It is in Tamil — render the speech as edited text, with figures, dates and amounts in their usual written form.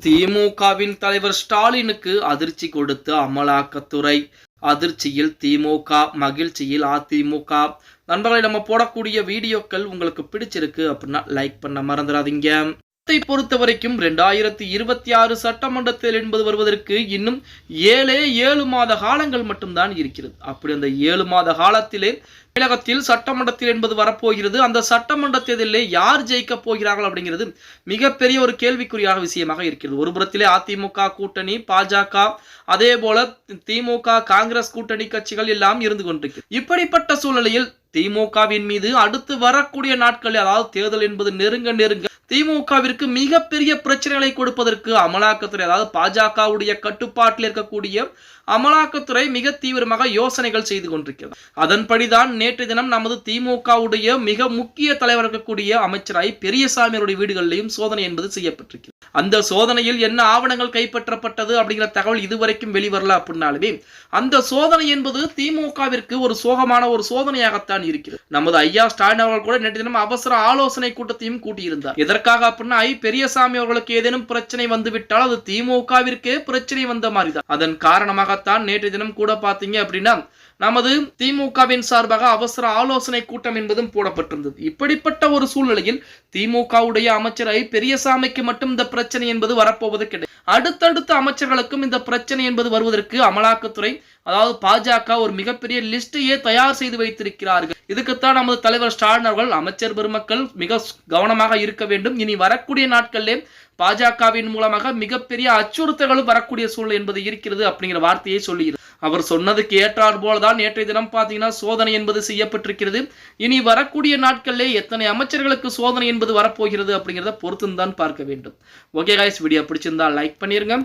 திமுகவின் தலைவர் ஸ்டாலினுக்கு அதிர்ச்சி கொடுத்த அமலாக்கத்துறை. அதிர்ச்சியில் திமுக, மகிழ்ச்சியில் அதிமுக. நண்பர்களை, நம்ம போடக்கூடிய வீடியோக்கள் உங்களுக்கு பிடிச்சிருக்கு அப்படின்னா லைக் பண்ண மறந்துடாதீங்க. பொறுத்த வரைக்கும் 2026 சட்டமன்றத்தில் என்பது வருவதற்கு இன்னும் 7 மாத காலங்கள் மட்டும்தான் இருக்கிறது. அப்படி அந்த 7 மாத காலத்திலே தமிழகத்தில் சட்டமன்றத்தில் என்பது வரப்போகிறது. அந்த சட்டமன்ற தேர்தலில் யார் ஜெயிக்க போகிறார்கள் அப்படிங்கிறது மிகப்பெரிய ஒரு கேள்விக்குறியாக விஷயமாக இருக்கிறது. ஒரு புறத்திலே அதிமுக கூட்டணி, பாஜக, அதே போல திமுக, காங்கிரஸ் கூட்டணி கட்சிகள் எல்லாம் இருந்து கொண்டிருக்கு. இப்படிப்பட்ட சூழ்நிலையில் திமுகவின் மீது அடுத்து வரக்கூடிய நாட்களில், அதாவது தேர்தல் என்பது நெருங்க திமுகவிற்கு மிகப்பெரிய பிரச்சனைகளை கொடுப்பதற்கு அமலாக்கத்துறை, அதாவது பாஜகவுடைய கட்டுப்பாட்டில் இருக்கக்கூடிய அமலாக்கத்துறை மிக தீவிரமாக யோசனைகள் செய்து கொண்டிருக்கிறது. அதன்படிதான் நேற்று தினம் நமது திமுகவுடைய மிக முக்கிய தலைவர் இருக்கக்கூடிய அமைச்சராய் பெரியசாமி அவருடைய வீடுகளிலும் சோதனை என்பது செய்யப்பட்டிருக்கிறது. அந்த சோதனையில் என்ன ஆவணங்கள் கைப்பற்றப்பட்டது அப்படிங்கிற தகவல் இதுவரைக்கும் வெளிவரல அப்படின்னாலுமே அந்த சோதனை என்பது திமுகவிற்கு ஒரு சோகமான ஒரு சோதனையாகத்தான் இருக்கிறது. நமது ஐயா ஸ்டாலின் அவர்கள் கூட நேற்று தினம் அவசர ஆலோசனை கூட்டத்தையும் கூட்டியிருந்தார். எதற்காக அப்படின்னா, பெரியசாமி அவர்களுக்கு ஏதேனும் பிரச்சனை வந்துவிட்டால் அது திமுகவிற்கே பிரச்சனை வந்த மாதிரி தான். அதன் காரணமாகத்தான் நேற்று தினம் கூட பாத்தீங்க அப்படின்னா நமது திமுகவின் சார்பாக அவசர ஆலோசனை கூட்டம் என்பதும் போடப்பட்டிருந்தது. இப்படிப்பட்ட ஒரு சூழ்நிலையில் திமுகவுடைய அமைச்சரை பெரியசாமிக்கு மட்டும் இந்த பிரச்சனை என்பது வரப்போவது கிடையாது. அடுத்தடுத்த அமைச்சர்களுக்கும் இந்த பிரச்சனை என்பது வருவதற்கு அமலாக்கத்துறை, அதாவது பாஜக ஒரு மிகப்பெரிய லிஸ்டையே தயார் செய்து வைத்திருக்கிறார்கள். இதுக்குத்தான் நமது தலைவர் ஸ்டாலின் அவர்கள், அமைச்சர் பெருமக்கள் மிக கவனமாக இருக்க வேண்டும். இனி வரக்கூடிய நாட்களிலே பாஜகவின் மூலமாக மிகப்பெரிய அச்சுறுத்தல்களும் வரக்கூடிய சூழ்நிலை என்பது இருக்கிறது அப்படிங்கிற வார்த்தையை சொல்லுகிறது. அவர் சொன்னதுக்கு ஏற்றார் போலதான் நேற்றைய தினம் பாத்தீங்கன்னா சோதனை என்பது செய்யப்பட்டிருக்கிறது. இனி வரக்கூடிய நாட்களிலே எத்தனை அமைச்சர்களுக்கு சோதனை என்பது வரப்போகிறது அப்படிங்கிறத பொறுத்து தான் பார்க்க வேண்டும். ஓகே கைஸ், வீடியோ பிடிச்சிருந்தா லைக் பண்ணிருங்க.